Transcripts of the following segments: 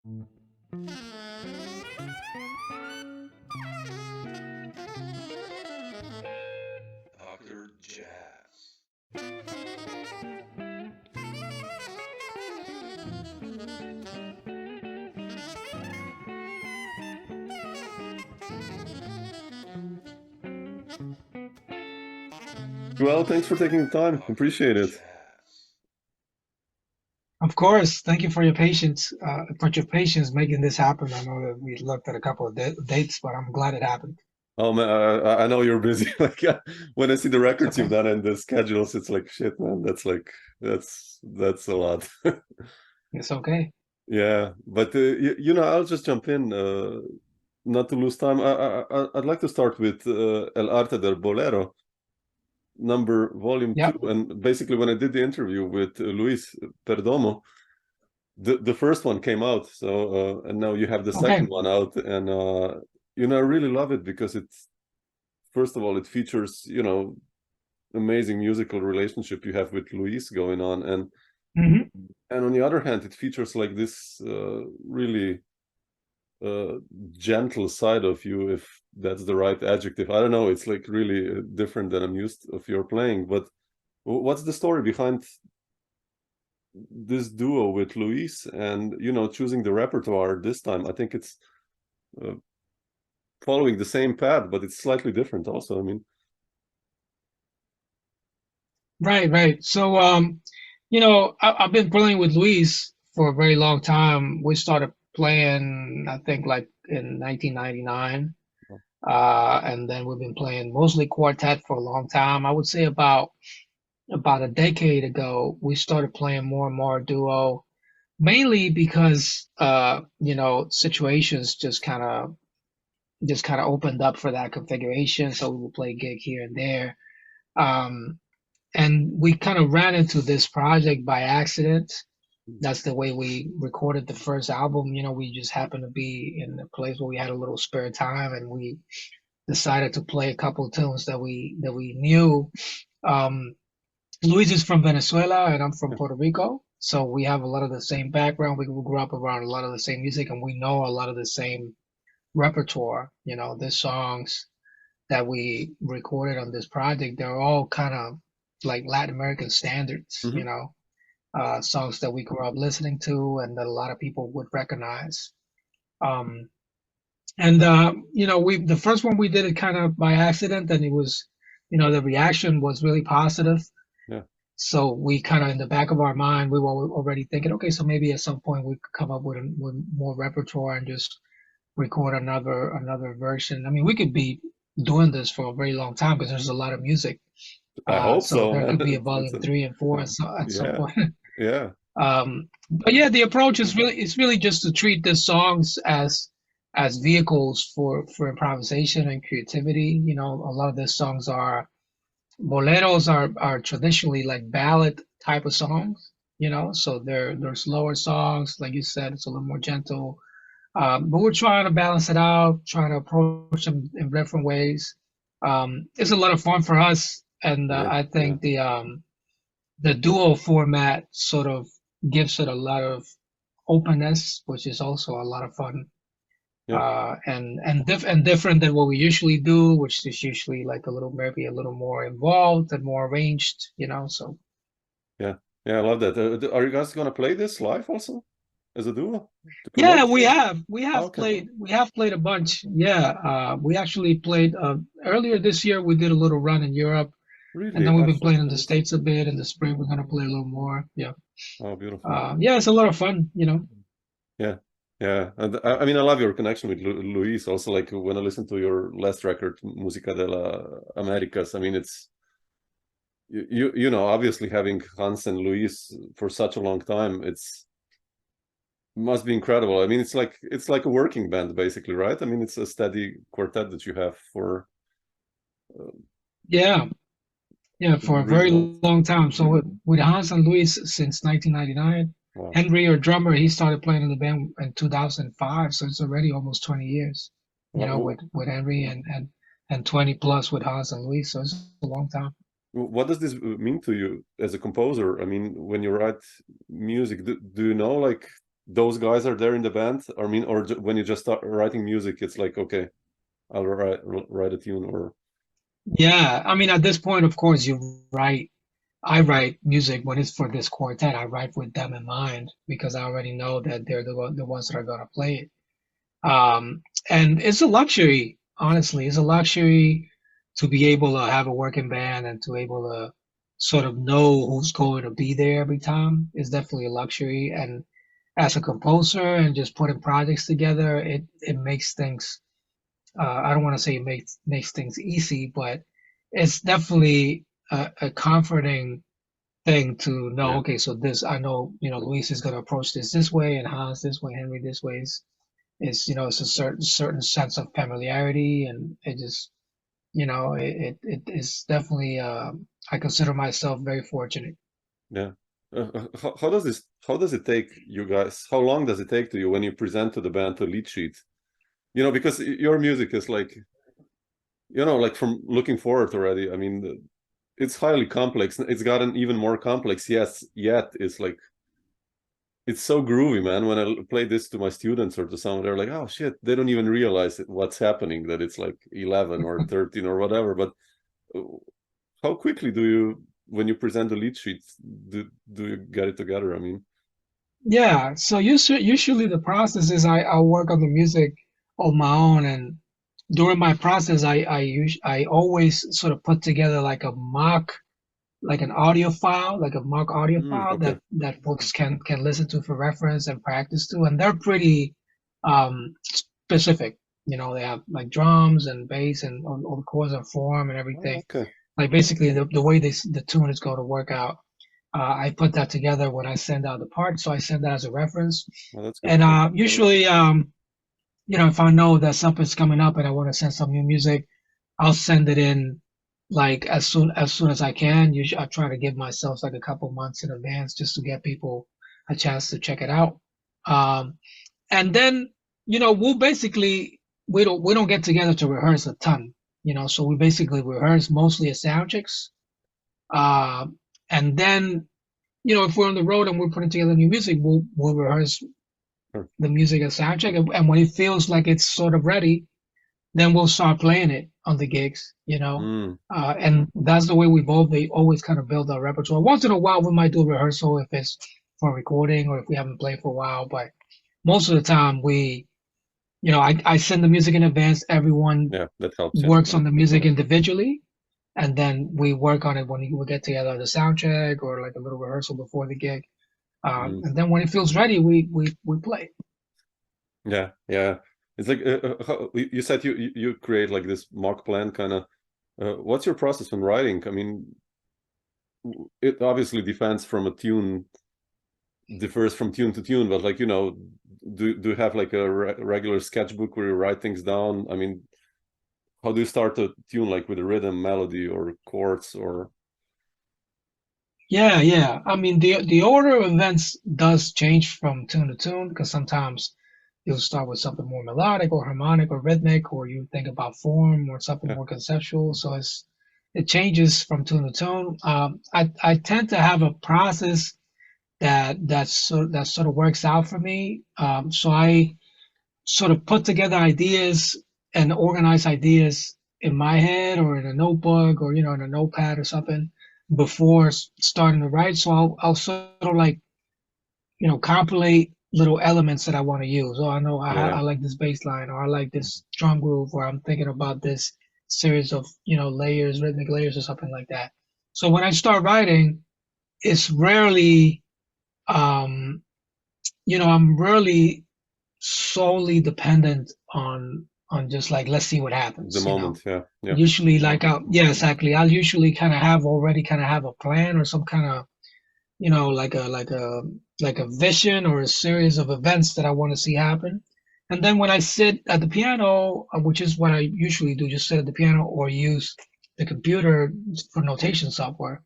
Dr. Jazz. Well, thanks for taking the time. Dr. Appreciate it. Jazz. Of course, thank you for your patience making this happen. I know that we looked at a couple of dates, but I'm glad it happened. Oh man, I know you're busy. Like when I see the records Okay. you've done and the schedules, it's like shit, man. That's a lot. It's okay. Yeah, but I'll just jump in, not to lose time. I'd like to start with El Arte del Bolero, volume Yep. 2, and basically when I did the interview with Luis Perdomo, the first one came out, so and now you have the second one out, and I really love it because it's, first of all, it features amazing musical relationship you have with Luis going on, and and on the other hand, it features like this really gentle side of you, if that's the right adjective. I don't know, it's like really different than I'm used of your playing. But what's the story behind this duo with Luis, and choosing the repertoire this time? I think it's following the same path, but it's slightly different also. I mean, Right. So, I've been playing with Luis for a very long time. We started playing, I think, like in 1999. And then we've been playing mostly quartet for a long time. I would say about a decade ago, we started playing more and more duo, mainly because situations just kind of opened up for that configuration. So we would play gig here and there. And we kind of ran into this project by accident. That's the way we recorded the first album. We just happened to be in a place where we had a little spare time, and we decided to play a couple of tunes that we knew. Luis is from Venezuela, and I'm from Puerto Rico, so we have a lot of the same background. We grew up around a lot of the same music, and we know a lot of the same repertoire. The songs that we recorded on this project, they're all kind of like Latin American standards. Songs that we grew up listening to and that a lot of people would recognize. And the first one we did it kind of by accident, and it was, the reaction was really positive. Yeah. So we kind of, in the back of our mind, we were already thinking, okay, so maybe at some point we could come up with more repertoire and just record another version. I mean, we could be doing this for a very long time because there's a lot of music. I hope so, there man. could be a volume 3 and 4 at some point. Yeah. But yeah, the approach is really just to treat the songs as vehicles for improvisation and creativity. A lot of the songs boleros are traditionally like ballad type of songs. So they're slower songs, like you said, it's a little more gentle. But we're trying to balance it out, trying to approach them in different ways. It's a lot of fun for us, and I think the duo format sort of gives it a lot of openness, which is also a lot of fun. And different than what we usually do, which is usually like maybe a little more involved and more arranged, so. Yeah, I love that. Are you guys gonna play this live also as a duo? Yeah, we have played a bunch. Yeah, we actually played earlier this year. We did a little run in Europe. Really? And then we've been playing in the States a bit. In the spring, we're gonna play a little more. Yeah. Oh, beautiful. Yeah, it's a lot of fun, Yeah. And I mean, I love your connection with Luis. Also, like when I listen to your last record, Musica de la Americas. I mean, it's obviously having Hans and Luis for such a long time, must be incredible. I mean, it's like a working band basically, right? I mean, it's a steady quartet that you have for. Yeah, for a very long time. So with Hans and Luis since 1999. Wow. Henry, our drummer, he started playing in the band in 2005, so it's already almost 20 years. With Henry and 20 plus with Hans and Luis, so it's a long time. What does this mean to you as a composer? I mean, when you write music, do you know like those guys are there in the band? I mean, or when you just start writing music, it's like, okay, I'll write a tune, or Yeah, I mean, at this point, of course, I write music when it's for this quartet. I write with them in mind because I already know that they're the ones that are going to play it. And it's a luxury, honestly. It's a luxury to be able to have a working band and to able to sort of know who's going to be there every time. It's definitely a luxury. And as a composer and just putting projects together, it makes things. I don't want to say it makes things easy, but it's definitely a comforting thing to know. Yeah. Okay, so this I know, Luis is going to approach this way, and Hans this way, Henry this way. It's it's a certain sense of familiarity, and it just it is definitely I consider myself very fortunate. Yeah. How does it take you guys? How long does it take to you when you present to the band the lead sheet? Because your music is like, like from looking forward already. I mean, it's highly complex. It's gotten even more complex. Yes, yet it's like, it's so groovy, man. When I play this to my students or to someone, they're like, "Oh shit!" They don't even realize what's happening. That it's like 11 or 13 or whatever. But how quickly do you, when you present the lead sheets, do you get it together? I mean, Yeah, so usually the process is I work on the music on my own, and during my process, I always sort of put together like a mock, like an audio file, like a mock audio file okay. that folks can listen to for reference and practice to, and they're pretty specific. They have like drums and bass and all the chords and form and everything. Okay. Like basically the way the tune is going to work out. I put that together when I send out the part, so I send that as a reference. Well, that's good. And usually, if I know that something's coming up and I want to send some new music, I'll send it in like as soon as I can. Usually, I try to give myself like a couple months in advance just to get people a chance to check it out. And then, we'll basically we don't get together to rehearse a ton, so we basically rehearse mostly at sound checks. And then, if we're on the road and we're putting together new music, we'll rehearse the music at sound check, and when it feels like it's sort of ready, then we'll start playing it on the gigs, and that's the way we've always kind of build our repertoire. Once in a while, we might do a rehearsal if it's for recording or if we haven't played for a while, but most of the time I send the music in advance. Everyone that helps, works on the music individually, and then we work on it when we get together at a sound check or like a little rehearsal before the gig. And then when it feels ready, we play. Yeah. It's like you said you create like this mock plan kind of. What's your process when writing? I mean, it obviously differs from tune to tune, but like, do you have like a regular sketchbook where you write things down? I mean, how do you start a tune, like with a rhythm, melody, or chords, or? Yeah. I mean, the order of events does change from tune to tune because sometimes you'll start with something more melodic or harmonic or rhythmic, or you think about form or something more conceptual. So it changes from tune to tune. I tend to have a process that sort of works out for me. So I sort of put together ideas and organize ideas in my head or in a notebook or in a notepad or something before starting to write. So I'll sort of like compilate little elements that I want to use. Oh, I know I like this bass line, or I like this drum groove, or I'm thinking about this series of layers, rhythmic layers, or something like that. So when I start writing, it's rarely I'm rarely solely dependent on just like, let's see what happens. The moment, yeah. Usually, like, exactly. I'll usually kind of have a plan or some kind of, like a vision or a series of events that I want to see happen. And then when I sit at the piano, which is what I usually do, just sit at the piano or use the computer for notation software.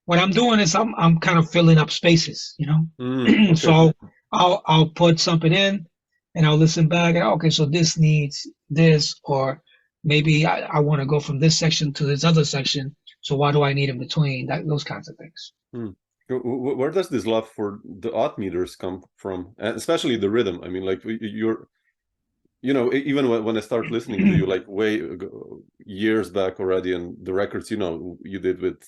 What I'm doing is I'm kind of filling up spaces, Okay. So I'll put something in and I'll listen back and okay, so this needs this, or maybe I want to go from this section to this other section. So what do I need in between? Those kinds of things. Where does this love for the odd meters come from, and especially the rhythm? I mean, like you're, even when I start listening to you, like way ago, years back already, and the records, you did with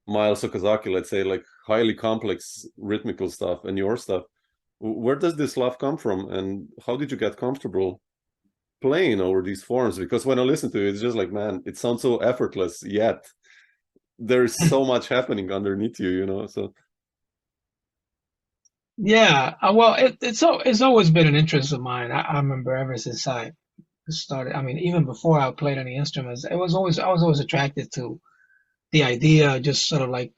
Miles Okazaki, let's say, like highly complex rhythmical stuff, and your stuff. Where does this love come from, and how did you get comfortable playing over these forms? Because when I listen to it, it's just like, man, it sounds so effortless, yet there's so much happening underneath you. So Yeah, well, it's always been an interest of mine. I remember ever since I started. I mean, even before I played any instruments, I was always attracted to the idea, just sort of like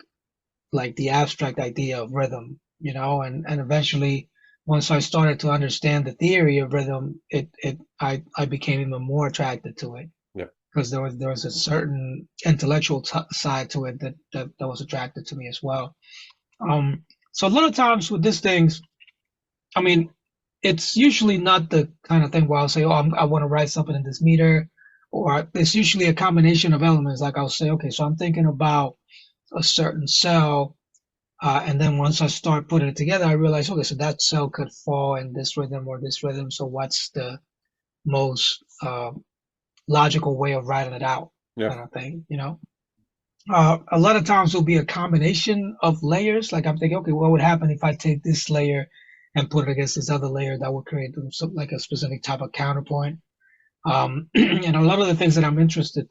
the abstract idea of rhythm, and eventually, once I started to understand the theory of rhythm, I became even more attracted to it yeah, because there was a certain intellectual side to it that was attracted to me as well. So a lot of times with these things, I mean, it's usually not the kind of thing where I'll say, "Oh, I want to write something in this meter," or it's usually a combination of elements. Like I'll say, "Okay, so I'm thinking about a certain cell," and then once I start putting it together, I realize, okay, so that cell could fall in this rhythm or this rhythm. So what's the most logical way of writing it out, yeah, kind of thing. A lot of times it'll be a combination of layers. Like I'm thinking, okay, what would happen if I take this layer and put it against this other layer that would create like a specific type of counterpoint. And a lot of the things that I'm interested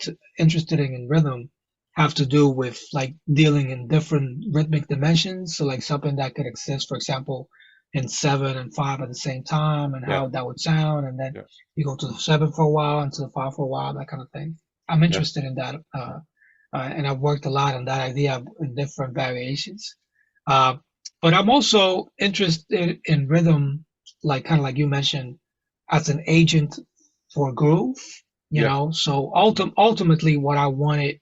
in rhythm have to do with like dealing in different rhythmic dimensions. So like something that could exist, for example, in 7 and 5 at the same time, and yeah, how that would sound. And then yeah, you go to the 7 for a while and to the 5 for a while, that kind of thing. I'm yeah, interested in that. And I've worked a lot on that idea in different variations. Uh, but I'm also interested in rhythm, like kind of like you mentioned, as an agent for groove. yeah, So ultimately, what I wanted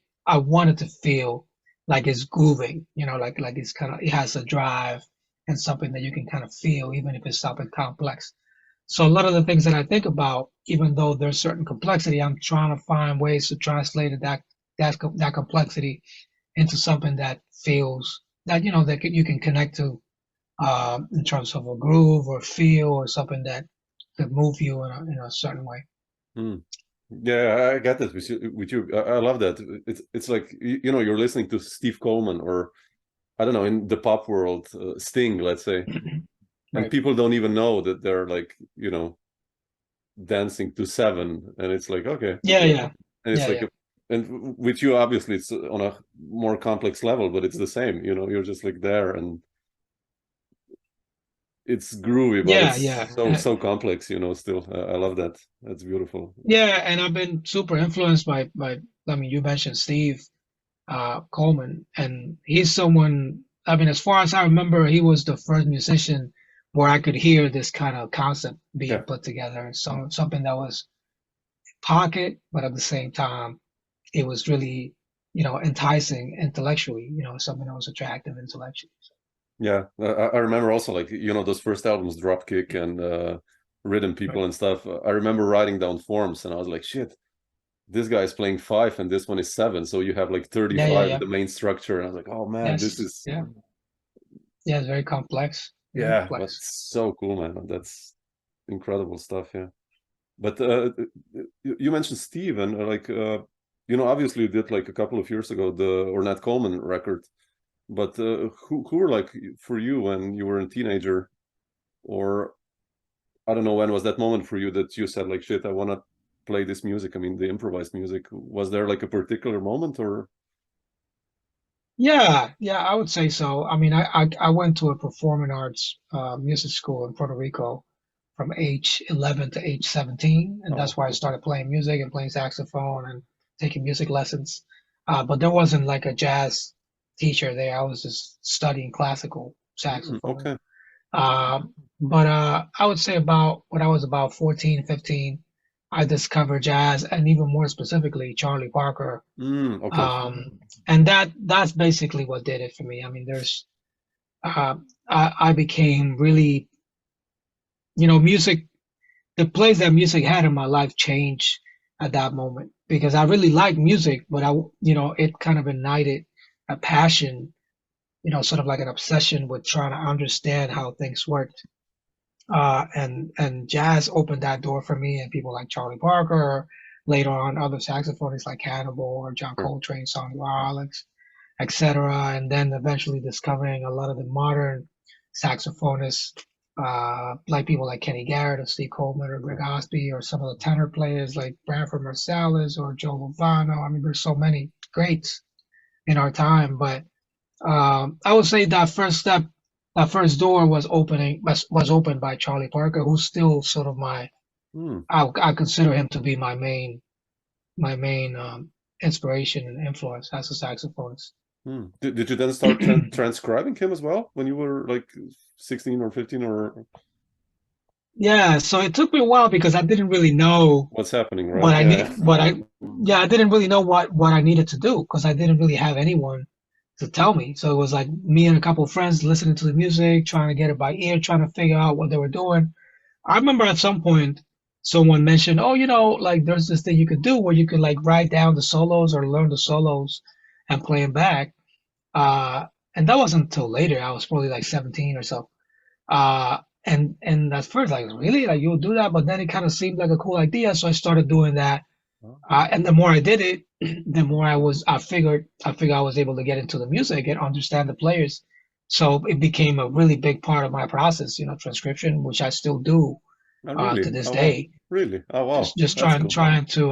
to feel like it's grooving. Like it has a drive and something that you can kind of feel, even if it's something complex. So a lot of the things that I think about, even though there's certain complexity, I'm trying to find ways to translate that complexity into something that feels that that you can connect to in terms of a groove or feel or something that could move you in a certain way. mm. Yeah, I get that with you. I love that. It's like you're listening to Steve Coleman, or I don't know, in the pop world, Sting, let's say, and Right. people don't even know that they're like dancing to seven, and it's like, okay, Yeah, yeah, and it's yeah, like yeah, and with you obviously it's on a more complex level, but it's the same. You're just like there, and it's groovy, but yeah, it's yeah. so complex. Still, I love that. That's beautiful. Yeah, and I've been super influenced by. I mean, you mentioned Steve Coleman, and he's someone. I mean, as far as I remember, he was the first musician where I could hear this kind of concept being Yeah, put together. So something that was pocket, but at the same time, it was really, enticing intellectually. Something that was attractive intellectually. yeah. I remember also, like, those first albums, Dropkick and Rhythm Right. People and stuff. I remember writing down forms, and I was like, shit, this guy is playing 5 and this one is 7, so you have like Yeah, yeah, 35, yeah. the main structure. And I was like, oh man, this Yes. is, Yeah. Yeah. It's very complex. Very yeah, but complex. so cool, man. That's incredible stuff. Yeah. But you mentioned Steve, and obviously you did like a couple of years ago the Ornette Coleman record. But who were like for you when you were a teenager, or I don't know, when was that moment for you that you said like, shit, I want to play this music? I mean, the improvised music. Was there like a particular moment, or? Yeah, yeah, I would say so. I mean, I went to a performing arts music school in Puerto Rico from age 11 to age 17, and Oh, that's where I cool. started playing music and playing saxophone and taking music lessons. But there wasn't like a jazz teacher there. I was just studying classical saxophone. Okay. But I would say about when I was about 14, 15, I discovered jazz and even more specifically Charlie Parker. Okay. And that's basically what did it for me. I mean, I became really, music, the place that music had in my life changed at that moment because I really liked music, but it kind of ignited a passion sort of like an obsession with trying to understand how things worked. And jazz opened that door for me, and people like Charlie Parker, or later on other saxophonists like Hannibal or John Coltrane, Sonny Rollins, etc. And then eventually discovering a lot of the modern saxophonists, like people like Kenny Garrett or Steve Coleman or Greg Osby, or some of the tenor players like Branford Marsalis or Joe Lovano. I mean, there's so many greats in our time, but I would say that first door was opened by Charlie Parker, who's still sort of I consider him to be my main inspiration and influence as a saxophonist. Did you then start transcribing him as well when you were like 16 or 15 or? Yeah, so it took me a while because I didn't really know what's happening, right? I didn't really know what I needed to do because I didn't really have anyone to tell me. So it was like me and a couple of friends listening to the music, trying to get it by ear, trying to figure out what they were doing. I remember at some point someone mentioned, oh, like there's this thing you could do where you could like write down the solos or learn the solos and play them back. And that wasn't until later. I was probably like 17 or so. And at first, like, really? Like, you'll do that? But then it kind of seemed like a cool idea. So I started doing that. And the more I did it, the more I figured I was able to get into the music and understand the players. So it became a really big part of my process, transcription, which I still do to this day. Wow. Really? Oh, wow. Just trying to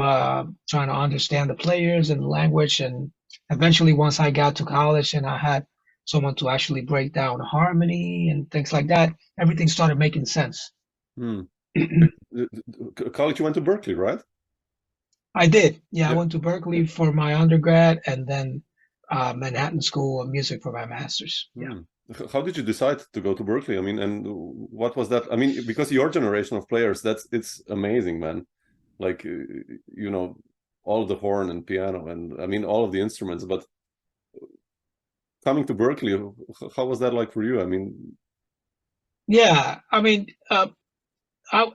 understand the players and the language. And eventually, once I got to college and I had someone to actually break down harmony and things like that, everything started making sense. College, you went to Berkeley, right? I did. Yeah, I went to Berkeley for my undergrad and then Manhattan School of Music for my master's. Yeah. How did you decide to go to Berkeley? I mean, and what was that? I mean, because your generation of players, it's amazing, man. Like, all the horn and piano and I mean, all of the instruments, but coming to Berkeley, how was that like for you? I mean, yeah, I mean,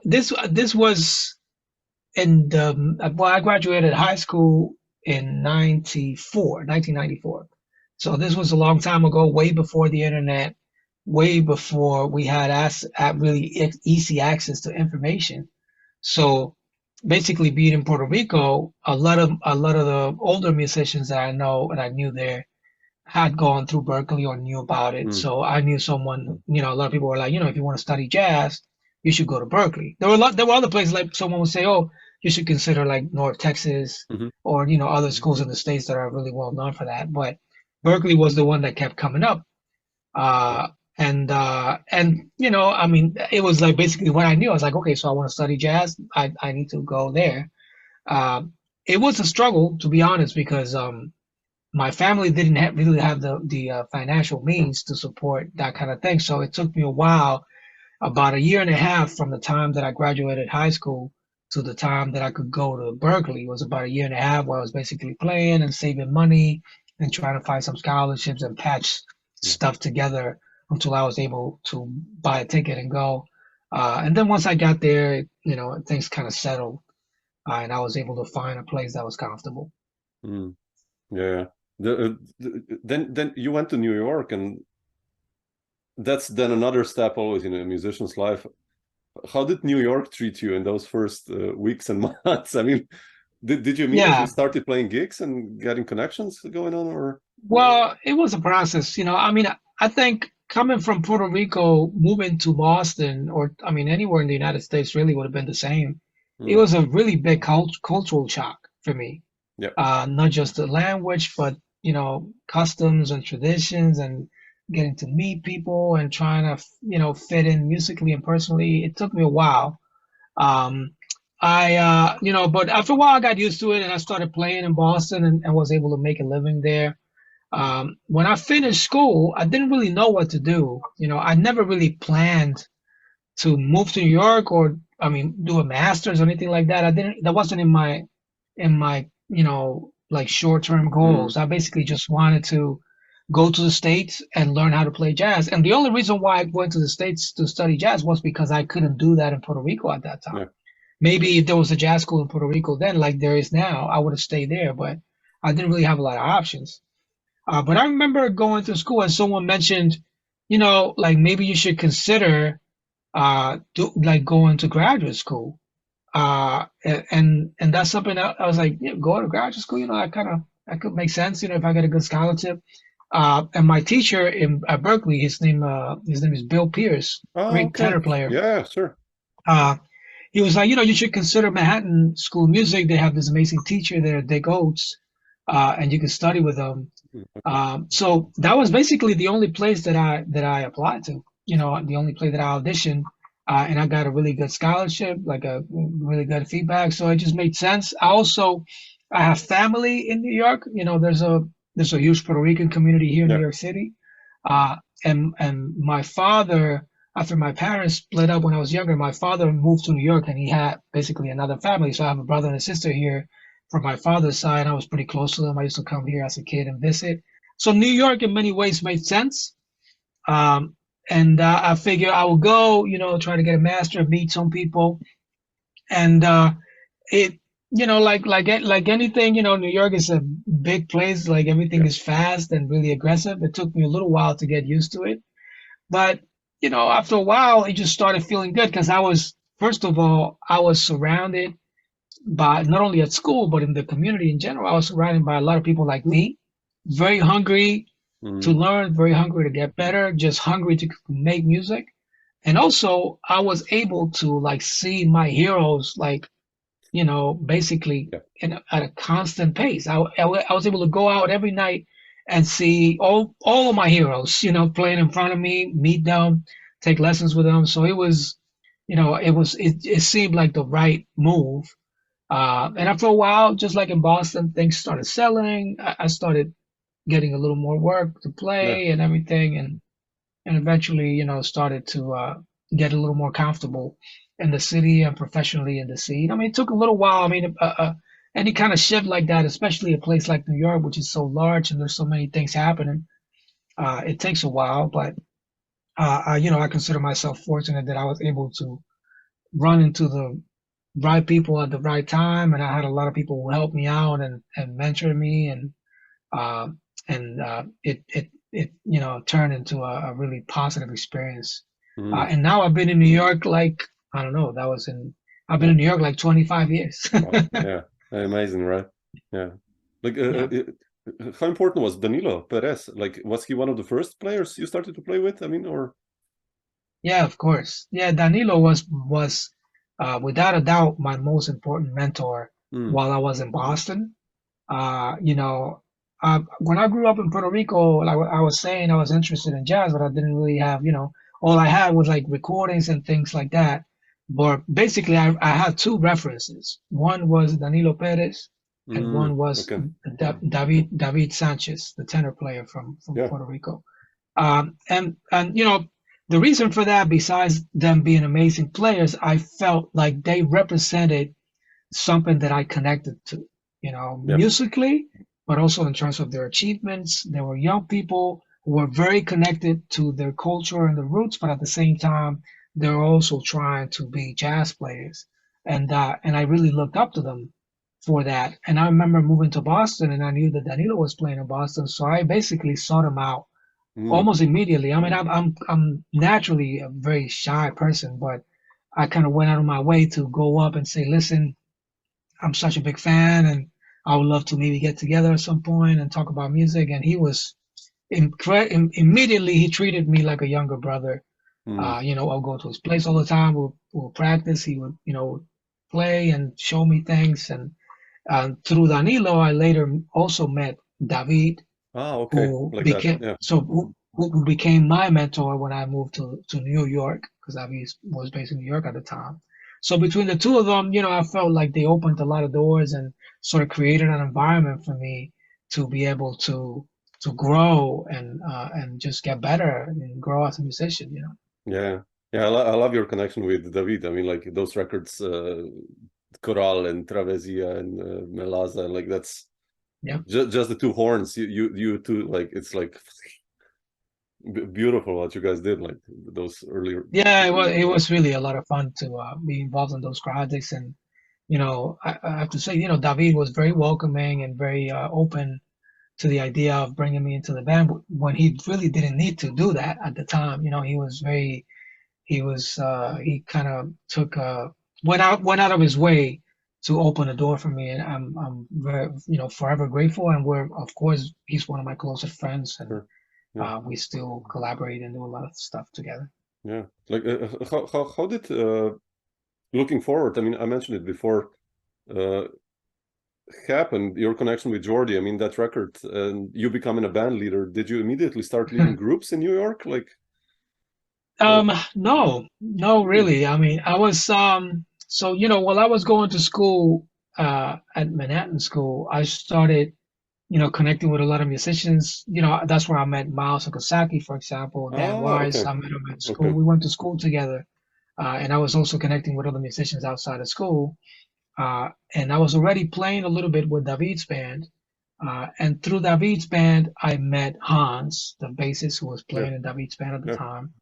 this was I graduated high school in 1994. So this was a long time ago, way before the internet, way before we had really easy access to information. So basically, being in Puerto Rico, a lot of the older musicians that I know and I knew there had gone through Berkeley or knew about it. So I knew someone, a lot of people were like, if you want to study jazz, you should go to Berkeley. There were other places like someone would say, oh, you should consider like North Texas or, other schools in the States that are really well known for that. But Berkeley was the one that kept coming up. And I mean, it was like basically what I knew. I was like, okay, so I want to study jazz. I need to go there. It was a struggle, to be honest, because my family didn't really have the financial means to support that kind of thing. So it took me a while, about a year and a half from the time that I graduated high school to the time that I could go to Berkeley. It was about a year and a half where I was basically playing and saving money and trying to find some scholarships and patch stuff together until I was able to buy a ticket and go. And then once I got there, things kind of settled, and I was able to find a place that was comfortable. Yeah. Then you went to New York, and that's then another step always in a musician's life. How did New York treat you in those first weeks and months? I mean, did you immediately started playing gigs and getting connections going on, or? Well, it was a process, I mean, I think coming from Puerto Rico, moving to Boston, or I mean, anywhere in the United States really would have been the same. It was a really big cultural shock for me. Not just the language, but customs and traditions and getting to meet people and trying to fit in musically and personally. It took me a while. But after a while I got used to it and I started playing in Boston and was able to make a living there. When I finished school, I didn't really know what to do. I never really planned to move to New York or do a master's or anything like that. That wasn't in my like short-term goals. I basically just wanted to go to the States and learn how to play jazz. And the only reason why I went to the States to study jazz was because I couldn't do that in Puerto Rico at that time. Maybe if there was a jazz school in Puerto Rico then, like there is now, I would have stayed there, but I didn't really have a lot of options. But I remember going to school and someone mentioned, like maybe you should consider like going to graduate school. And that's something that I was like, yeah, go to graduate school, that could make sense, if I get a good scholarship. And my teacher at Berkeley, his name is Bill Pierce, Oh, great okay. tenor player. Yeah, sure. He was like, you should consider Manhattan School of Music. They have this amazing teacher there, Dick Oates, and you can study with them. Okay. So that was basically the only place that I applied to. The only place that I auditioned, and I got a really good scholarship, like a really good feedback. So it just made sense. I have family in New York. There's a huge Puerto Rican community here in Yeah. New York City, and my father, after my parents split up when I was younger, my father moved to New York, and he had basically another family. So I have a brother and a sister here from my father's side. I was pretty close to them. I used to come here as a kid and visit. So New York, in many ways, made sense. And I figure I would go, try to get a master, meet some people, and it, like anything, New York is a big place. Like everything Yeah. is fast and really aggressive. It took me a little while to get used to it, but after a while, it just started feeling good because first of all, I was surrounded by, not only at school but in the community in general. I was surrounded by a lot of people like me, very hungry to learn, very hungry to get better, just hungry to make music. And also I was able to like see my heroes, like, basically Yeah. at a constant pace. I was able to go out every night and see all of my heroes, playing in front of me, meet them, take lessons with them. So it seemed like the right move. And after a while, just like in Boston, things started selling. I started getting a little more work to Yeah. play and everything, and eventually, started to get a little more comfortable in the city and professionally in the scene. I mean, it took a little while. I mean, any kind of shift like that, especially a place like New York, which is so large and there's so many things happening, it takes a while. But I consider myself fortunate that I was able to run into the right people at the right time, and I had a lot of people who helped me out and mentored me, uh, and it turned into a really positive experience. And now I've been in New York, like, I don't know, I've been in New York like 25 years. Wow. Yeah. Amazing, right? Yeah. Like, Yeah. how important was Danilo Perez? Like, was he one of the first players you started to play with? I mean, or Yeah, of course. Yeah, Danilo was without a doubt my most important mentor while I was in Boston. When I grew up in Puerto Rico, like I was saying, I was interested in jazz, but I didn't really have, all I had was like recordings and things like that. But basically, I had two references. One was Danilo Perez, and one was okay. David Sanchez, the tenor player from Yeah. Puerto Rico. And the reason for that, besides them being amazing players, I felt like they represented something that I connected to, Yeah. musically, but also in terms of their achievements. They were young people who were very connected to their culture and the roots, but at the same time, they're also trying to be jazz players. And I really looked up to them for that. And I remember moving to Boston, and I knew that Danilo was playing in Boston, so I basically sought him out almost immediately. I mean, I'm naturally a very shy person, but I kind of went out of my way to go up and say, listen, I'm such a big fan, and I would love to maybe get together at some point and talk about music. And he was immediately, he treated me like a younger brother. I'll go to his place all the time. We'll practice. He would, play and show me things. And through Danilo, I later also met David, Okay. who Like became that. Yeah. who became my mentor when I moved to New York, because David was based in New York at the time. So between the two of them, I felt like they opened a lot of doors and sort of created an environment for me to be able to grow and just get better and grow as a musician. Yeah. Yeah. I love your connection with David. I mean, like those records, Coral and Travesia and Melaza, like that's just the two horns. You two, like it's like beautiful what you guys did, like those earlier. Yeah, it was really a lot of fun to be involved in those projects. And I have to say, David was very welcoming and very open to the idea of bringing me into the band when he really didn't need to do that at the time. You know, he kind of took went out of his way to open the door for me, and I'm very, forever grateful. And of course, he's one of my closest friends, and Sure. Yeah. we still collaborate and do a lot of stuff together. Yeah. Like how did looking forward, I mean, I mentioned it before, happened, your connection with Jordi, I mean, that record, and you becoming a band leader, did you immediately start leading groups in New York? Like no, really. I mean, I was so while I was going to school at Manhattan School, I started connecting with a lot of musicians. That's where I met Miles Okazaki, for example, Dan Wise. Okay. I met him at school. Okay. We went to school together, and I was also connecting with other musicians outside of school. And I was already playing a little bit with David's band. And through David's band, I met Hans, the bassist who was playing in David's band at the time.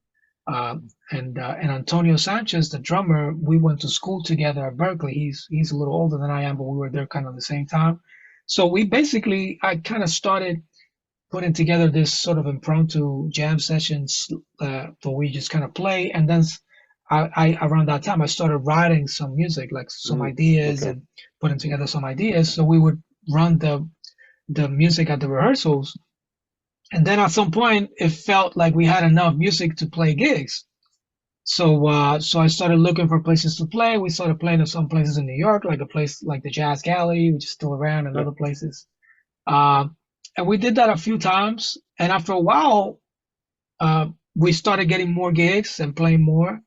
And Antonio Sanchez, the drummer, we went to school together at Berkeley. He's a little older than I am, but we were there kind of at the same time. So I kind of started putting together this sort of impromptu jam sessions where we just kind of play. And then I around that time, I started writing some music, like some ideas and putting together some ideas. So we would run the music at the rehearsals. And then at some point, it felt like we had enough music to play gigs. So I started looking for places to play. We started playing at some places in New York, like a place like the Jazz Gallery, which is still around, and other places. And we did that a few times. And after a while, we started getting more gigs and playing more.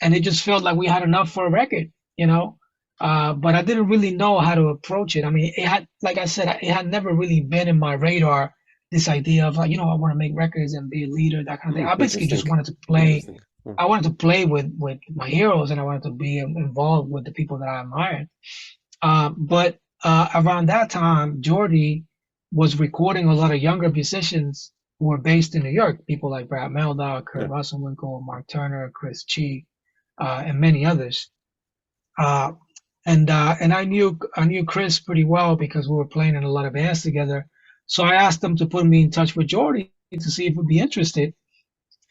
And it just felt like we had enough for a record, but I didn't really know how to approach it. I mean, it had, like I said, it had never really been in my radar, this idea of like, I want to make records and be a leader, that kind of thing. I basically just wanted to play. I wanted to play with my heroes, and I wanted to be involved with the people that I admired. But around that time, Jordi was recording a lot of younger musicians who were based in New York, people like Brad Meldau, Kurt Russellwinkle, Mark Turner, Chris Chi, and many others. And I knew Chris pretty well because we were playing in a lot of bands together. So I asked him to put me in touch with Jordi to see if he'd be interested.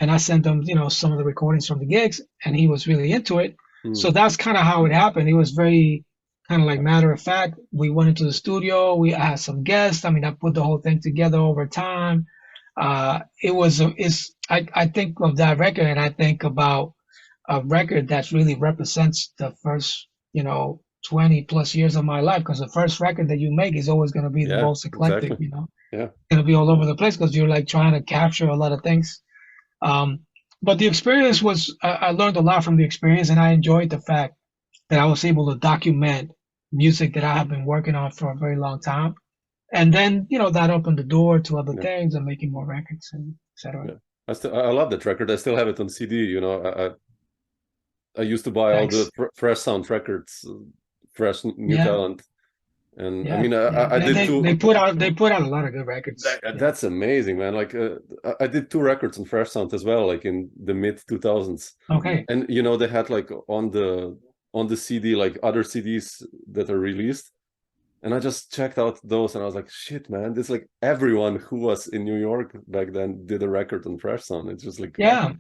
And I sent him, some of the recordings from the gigs, and he was really into it. So that's kind of how it happened. It was very kind of like matter of fact. We went into the studio. We had some guests. I mean, I put the whole thing together over time. I think of that record, and I think about a record that really represents the first, 20 plus years of my life, because the first record that you make is always going to be the most eclectic, exactly. It's going to be all over the place because you're like trying to capture a lot of things. But the experience was, I learned a lot from the experience, and I enjoyed the fact that I was able to document music that I have been working on for a very long time. And then, that opened the door to other things and making more records and et cetera. I love that record. I still have it on CD. I used to buy all the Fresh Sound records, Fresh New Talent, and I mean, I did two. They put out a lot of good records. That's amazing, man. Like I did 2 records on Fresh Sound as well, like in the mid 2000s. Okay. And they had like on the CD like other CDs that are released, and I just checked out those, and I was like, shit, man, this like everyone who was in New York back then did a record on Fresh Sound. It's just like yeah.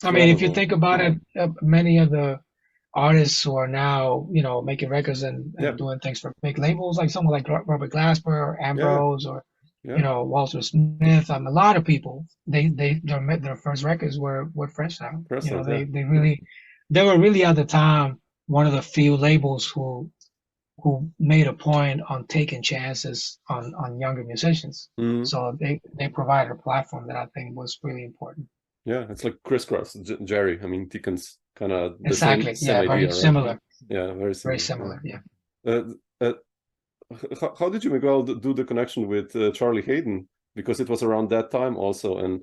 I mean, if you think about it, many of the artists who are now, making records and doing things for big labels, like someone like Robert Glasper or Ambrose or, Walter Smith. A lot of people, their first records were Fresh Sound. They were really at the time one of the few labels who made a point on taking chances on younger musicians. So they provided a platform that I think was really important. Yeah, it's like Crisscross, Jerry. I mean, Deacon's kind of the exactly. same idea, very right? similar. Yeah, very similar. Very similar. Yeah. How did you, Miguel, do the connection with Charlie Haden? Because it was around that time also, and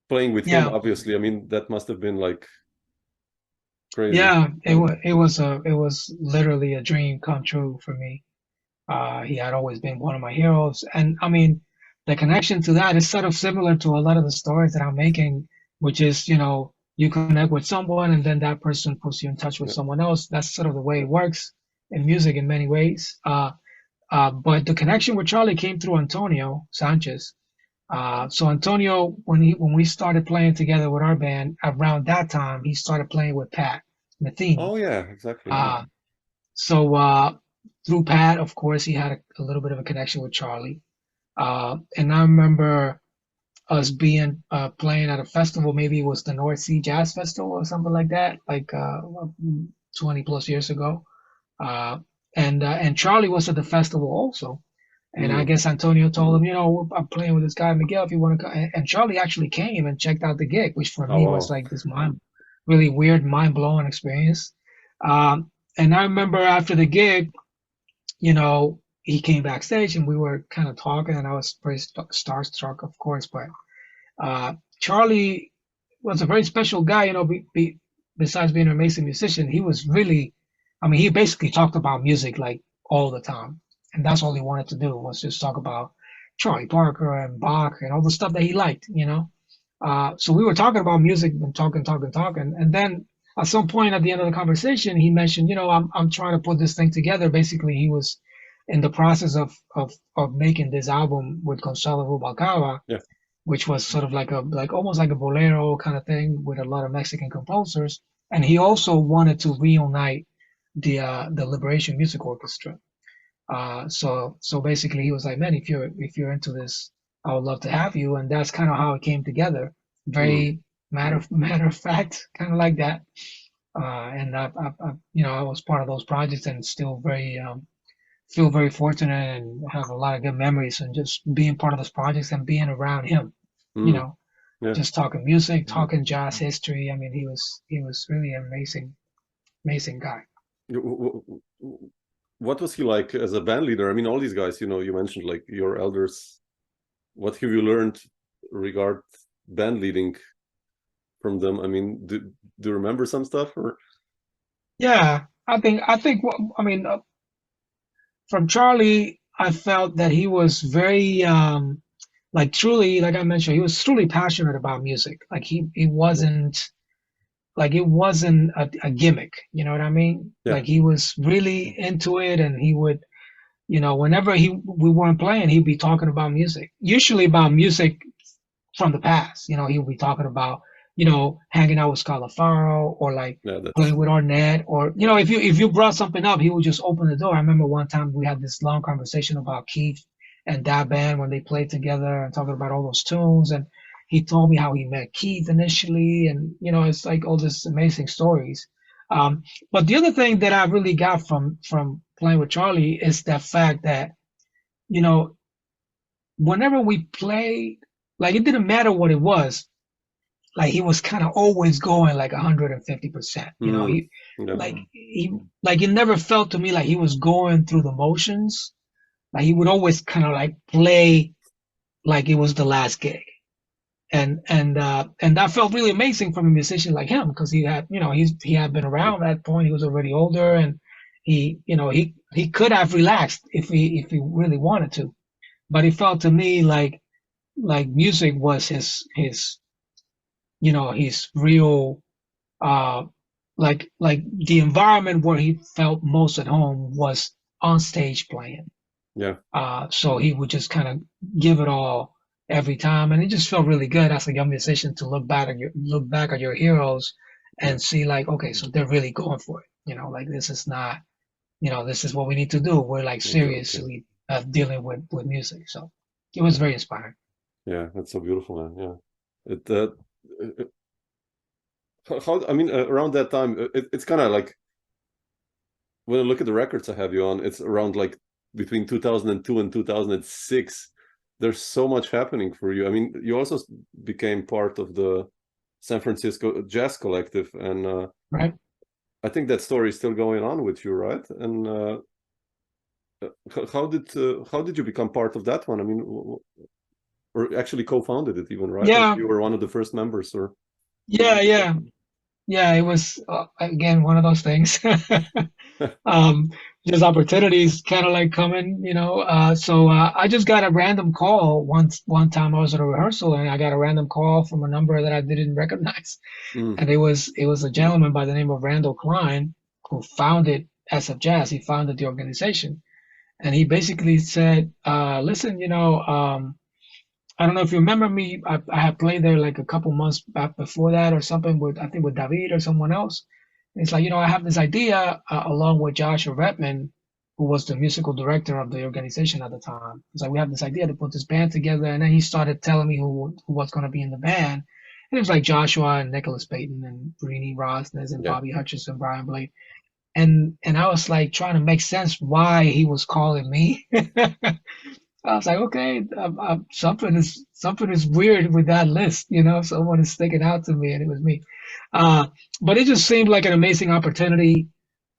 playing with him, obviously. I mean, that must have been like crazy. Yeah, it was literally a dream come true for me. He had always been one of my heroes, and I mean, the connection to that is sort of similar to a lot of the stories that I'm making, which is, you connect with someone and then that person puts you in touch with someone else. That's sort of the way it works in music in many ways. But the connection with Charlie came through Antonio Sanchez. So Antonio, when we started playing together with our band, around that time, he started playing with Pat Metheny. Oh yeah, exactly. So through Pat, of course, he had a little bit of a connection with Charlie. And I remember us being playing at a festival, maybe it was the North Sea Jazz Festival or something like that, like 20 plus years ago. And Charlie was at the festival also. And I guess Antonio told him, you know, I'm playing with this guy, Miguel, if you want to come. And Charlie actually came and checked out the gig, which for me was like this really weird, mind-blowing experience. And I remember after the gig, you know, he came backstage and we were kind of talking, and I was very starstruck, of course. But Charlie was a very special guy, you know, besides being an amazing musician. He was really, I mean, he basically talked about music like all the time. And that's all he wanted to do, was just talk about Charlie Parker and Bach and all the stuff that he liked, you know. So we were talking about music and talking. And then at some point at the end of the conversation, he mentioned, you know, I'm trying to put this thing together. Basically, he was in the process of making this album with Gonzalo Rubalcaba, which was sort of like almost like a bolero kind of thing with a lot of Mexican composers. And he also wanted to reunite the Liberation Music Orchestra. So basically he was like, man, if you're into this, I would love to have you. And that's kind of how it came together. Very matter of fact, kind of like that. And I you know, I was part of those projects, and still feel very fortunate and have a lot of good memories, and just being part of those projects and being around him, you know, just talking music, talking jazz history. I mean, he was really an amazing guy. What was he like as a band leader? I mean, all these guys, you know, you mentioned like your elders. What have you learned regard band leading from them? I mean, do you remember some stuff? Or yeah, I think I mean, from Charlie, I felt that he was very like truly, like I mentioned, he was truly passionate about music. Like he wasn't like, it wasn't a gimmick, you know what I mean? Like he was really into it, and he would, you know, whenever we weren't playing, he'd be talking about music, usually about music from the past. You know, he would be talking about, you know, hanging out with Scalafaro, or like playing with Arnett, or, you know, if you brought something up, he would just open the door. I remember one time we had this long conversation about Keith and that band when they played together, and talking about all those tunes. And he told me how he met Keith initially, and, you know, it's like all these amazing stories. But the other thing that I really got from playing with Charlie is the fact that, you know, whenever we played, like, it didn't matter what it was, like he was kind of always going like 150%. You know, it never felt to me like he was going through the motions. Like he would always kind of like play like it was the last gig. And that felt really amazing from a musician like him, because he had, you know, he had been around at that point. He was already older, and he, you know, he could have relaxed if he really wanted to, but it felt to me like music was his you know, his real like the environment where he felt most at home was on stage playing. So he would just kind of give it all every time, and it just felt really good as a young musician to look back at your heroes and see like, okay, so they're really going for it, you know, like this is not, you know, this is what we need to do. We're like seriously dealing with music. So it was very inspiring. Yeah, that's so beautiful, man. Yeah, how I mean, around that time, it's kind of like, when I look at the records I have you on, it's around like between 2002 and 2006. There's so much happening for you. I mean, you also became part of the San Francisco Jazz Collective, and right. I think that story is still going on with you, right? And how did you become part of that one? I mean, or actually co-founded it even, right? Yeah, like you were one of the first members, or yeah. It was again one of those things. Just opportunities kind of like coming, you know. So I just got a random call one time. I was at a rehearsal, and I got a random call from a number that I didn't recognize, and it was a gentleman by the name of Randall Klein, who founded SF Jazz. He founded the organization, and he basically said, "Listen, I don't know if you remember me. I had played there like a couple months back before that or something with, I think, with David or someone else. And it's like, I have this idea along with Joshua Redman, who was the musical director of the organization at the time. It's like, we have this idea to put this band together. And then he started telling me who was going to be in the band. And it was like Joshua and Nicholas Payton and Brini Rosnes and Bobby Hutcherson, Brian Blake. And I was like trying to make sense why he was calling me. I was like, okay, something is weird with that list, someone is sticking out to me, and it was me. But it just seemed like an amazing opportunity.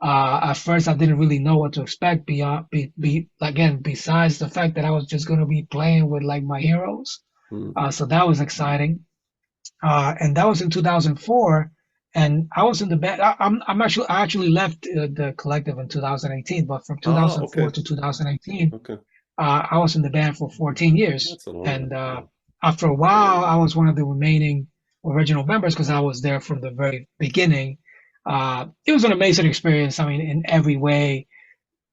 At first, I didn't really know what to expect besides the fact that I was just going to be playing with like my heroes. So that was exciting. And that was in 2004. And I was in the band. I actually left the collective in 2018, but from 2004 to 2018. Okay. I was in the band for 14 years. And after a while, I was one of the remaining original members because I was there from the very beginning. It was an amazing experience. I mean, in every way,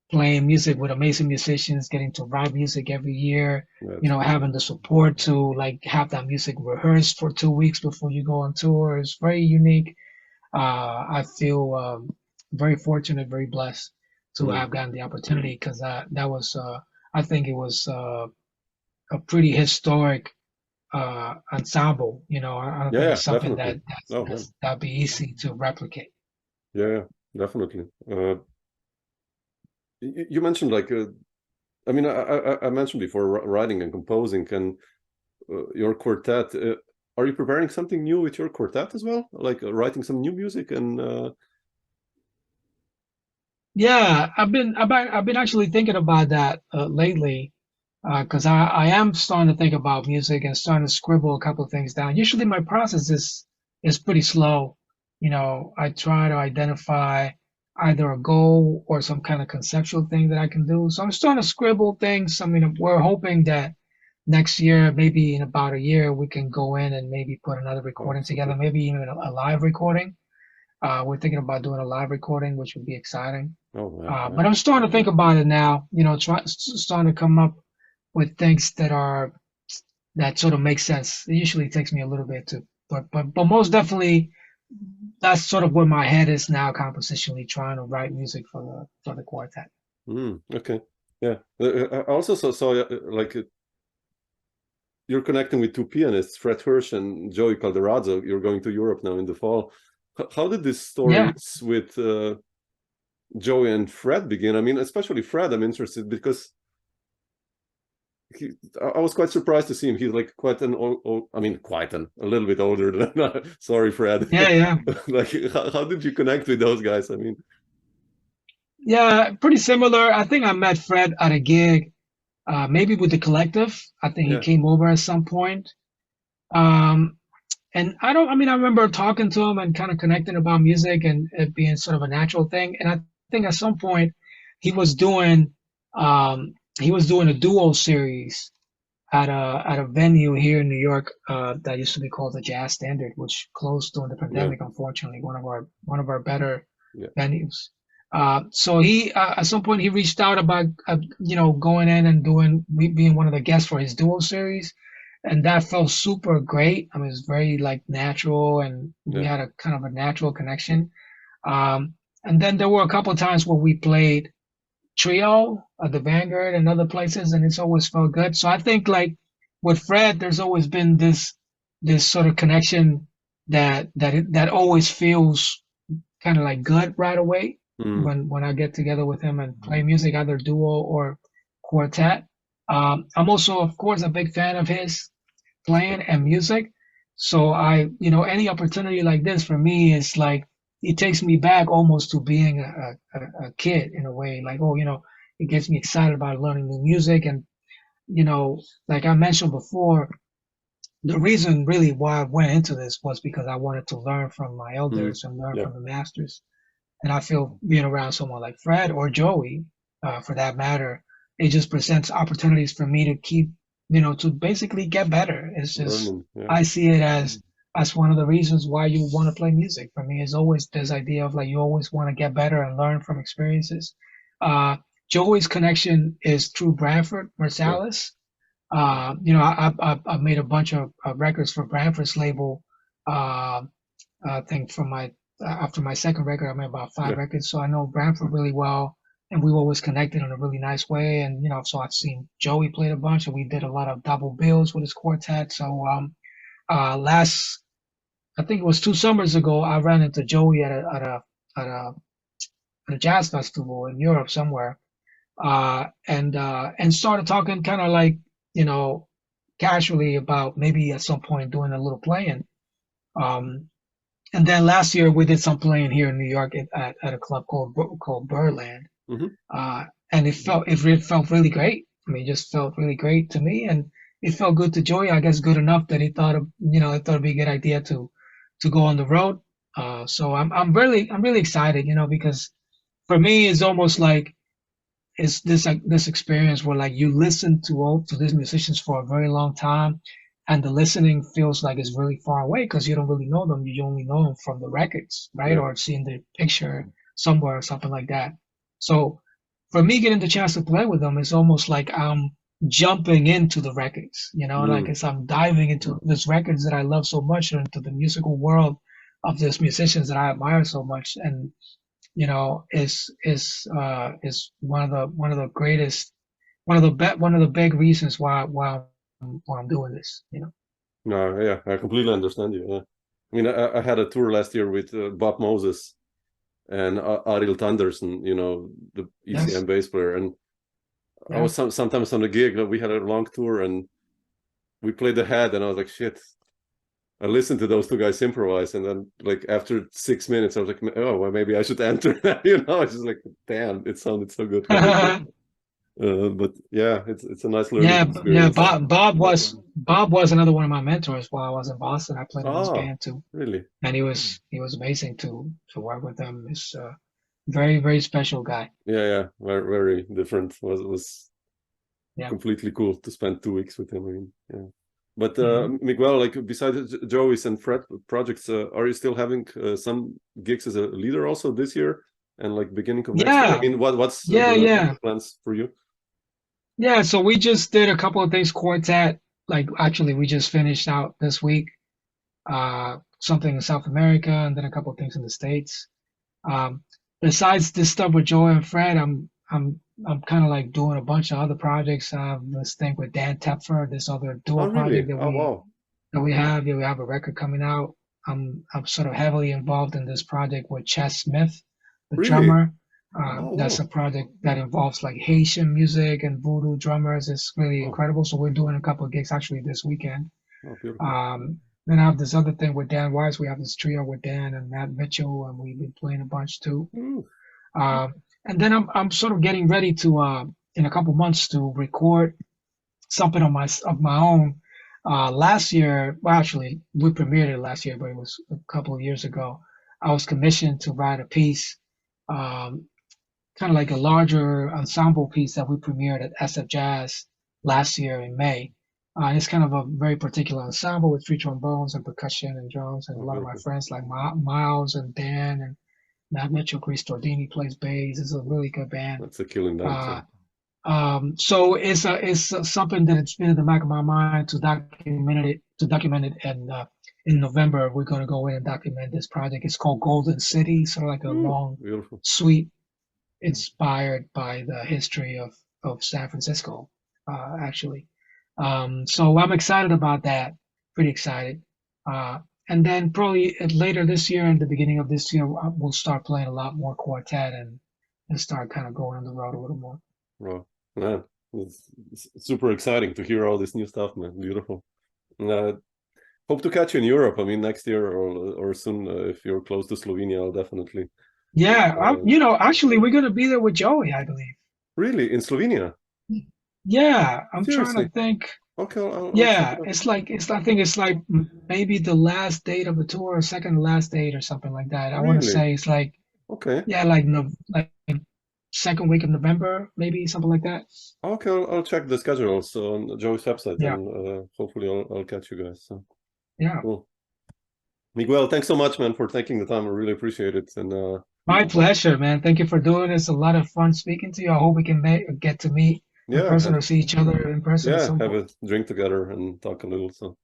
playing music with amazing musicians, getting to write music every year, having the support to like have that music rehearsed for 2 weeks before you go on tour is very unique. I feel very fortunate, very blessed to have gotten the opportunity because that was I think it was a pretty historic ensemble. I don't think it's something that'd be easy to replicate. Yeah, definitely. You mentioned like, I mean, I mentioned before writing and composing and your quartet. Are you preparing something new with your quartet as well? Like writing some new music and? Yeah, I've been actually thinking about that lately, because I am starting to think about music and starting to scribble a couple of things down. Usually my process is pretty slow. I try to identify either a goal or some kind of conceptual thing that I can do. So I'm starting to scribble things. I mean, we're hoping that next year, maybe in about a year, we can go in and maybe put another recording together, maybe even a live recording. We're thinking about doing a live recording, which would be exciting. But I'm starting to think about it now, starting to come up with things that sort of make sense. It usually takes me a little bit but most definitely that's sort of where my head is now, compositionally trying to write music for the quartet. Okay. Yeah. I also saw like you're connecting with two pianists, Fred Hersch and Joey Calderazzo. You're going to Europe now in the fall. How did this story with Joey and Fred begin? I mean, especially Fred, I'm interested because I was quite surprised to see him. He's like a little bit older than, sorry, Fred. Yeah. Like, how did you connect with those guys? I mean. Yeah, pretty similar. I think I met Fred at a gig, maybe with the collective. I think he came over at some point. And I remember talking to him and kind of connecting about music and it being sort of a natural thing. And I think at some point he was doing a duo series at a venue here in New York that used to be called the Jazz Standard, which closed during the pandemic, unfortunately, one of our better venues. So he at some point he reached out about going in and being one of the guests for his duo series. And that felt super great. I mean, it was very like natural, and we had a kind of a natural connection. And then there were a couple of times where we played trio at the Vanguard and other places, and it's always felt good. So I think like with Fred, there's always been this sort of connection that always feels kind of like good right away when I get together with him and play music, either duo or quartet. I'm also, of course, a big fan of his playing and music. So any opportunity like this for me is like, it takes me back almost to being a kid in a way, like, it gets me excited about learning new music. And, like I mentioned before, the reason really why I went into this was because I wanted to learn from my elders and learn from the masters. And I feel being around someone like Fred or Joey, for that matter, it just presents opportunities for me to keep, to basically get better. It's just, I see it as one of the reasons why you want to play music. For me, is always this idea of like, you always want to get better and learn from experiences. Joey's connection is through Branford Marsalis. You know, I made a bunch of records for Branford's label. I think from my after my second record, I made about 5 records, so I know Branford really well, and we were always connected in a really nice way. And you know, so I've seen Joey play a bunch, and we did a lot of double bills with his quartet. So I think it was 2 summers ago, I ran into Joey at a jazz festival in Europe somewhere, and started talking kind of like, you know, casually about maybe at some point doing a little playing. And then last year we did some playing here in New York at a club called Birdland, and it felt really great. I mean, it just felt really great to me, and it felt good to Joey. I guess good enough that he thought it'd be a good idea to go on the road. So I'm really excited, you know, because for me it's almost like it's this experience where like you listen to these musicians for a very long time, and the listening feels like it's really far away because you don't really know them. You only know them from the records, right? Or seeing the picture somewhere or something like that. So for me, getting the chance to play with them is almost like I'm jumping into the records, you know, like as I'm diving into these records that I love so much, or into the musical world of these musicians that I admire so much. And you know, is one of the greatest, one of the big reasons why I'm doing this, you know. No, yeah, I completely understand you. Yeah. I mean, I had a tour last year with Bob Moses and Ariel Thunderson, you know, the ECM bass player, and I was sometimes on the gig. We had a long tour, and we played the head, and I was like, shit. I listened to those 2 guys improvise, and then like after 6 minutes, I was like, oh, well, maybe I should enter. You know, it's just like, damn, it sounded so good. But yeah, it's a nice learning experience. Yeah. Bob was another one of my mentors while I was in Boston. I played in his band too. Really? And he was amazing to work with him. He's a very, very special guy. Yeah, very, very different. Was completely cool to spend 2 weeks with him. I mean, yeah. But Miguel, like besides Joey's and Fred projects, are you still having some gigs as a leader also this year and like beginning of next year? I mean, what's the plans for you? Yeah, so we just did a couple of things quartet. Like actually, we just finished out this week something in South America, and then a couple of things in the States. Besides this stuff with Joey and Fred, I'm kind of like doing a bunch of other projects. This thing with Dan Tepfer, this other duo project that we have. Yeah, we have a record coming out. I'm sort of heavily involved in this project with Chess Smith, the drummer. That's a project that involves like Haitian music and voodoo drummers. It's really incredible. So we're doing a couple of gigs actually this weekend. Then I have this other thing with Dan Weiss. We have this trio with Dan and Matt Mitchell, and we've been playing a bunch too. And then I'm sort of getting ready to in a couple months to record something of my own. Last year, well, actually, we premiered it last year, but it was a couple of years ago. I was commissioned to write a piece, kind of like a larger ensemble piece that we premiered at SF Jazz last year in May. It's kind of a very particular ensemble with 3 trombones and percussion and drums, and a lot of my friends like Miles and Dan and Matt Mitchell. Chris Tordini plays bass. It's a really good band. That's a killing band. So it's something that it's been in the back of my mind to document it, and in November we're going to go in and document this project. It's called Golden City, sort of like a long suite inspired by the history of San Francisco, actually. So I'm excited about that, pretty excited. And then probably later this year and the beginning of this year, we'll start playing a lot more quartet and start kind of going on the road a little more. Wow, man, it's super exciting to hear all this new stuff, man. Beautiful. Hope to catch you in Europe. I mean, next year or soon, if you're close to Slovenia, I'll definitely. Yeah, you know, actually, we're gonna be there with Joey, I believe. Really, in Slovenia? Yeah, I'm trying to think. Okay. I think it's like maybe the last date of the tour, or second to last date, or something like that. I want to say it's like like second week of November, maybe something like that. Okay, I'll check the schedule also on Joey's website, and hopefully I'll catch you guys. So. Yeah. Cool. Miguel, thanks so much, man, for taking the time. I really appreciate it. And My pleasure, man. Thank you for doing this. A lot of fun speaking to you. I hope we can get to meet in person or see each other in person at some have point. a drink together and talk a little. So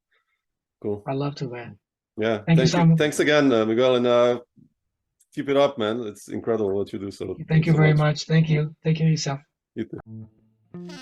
cool. I love to, man. Yeah, thank you, Samo. Thanks again, Miguel, and keep it up, man. It's incredible what you do. So thank you so very much. much. Thank you. Take care of yourself. You too.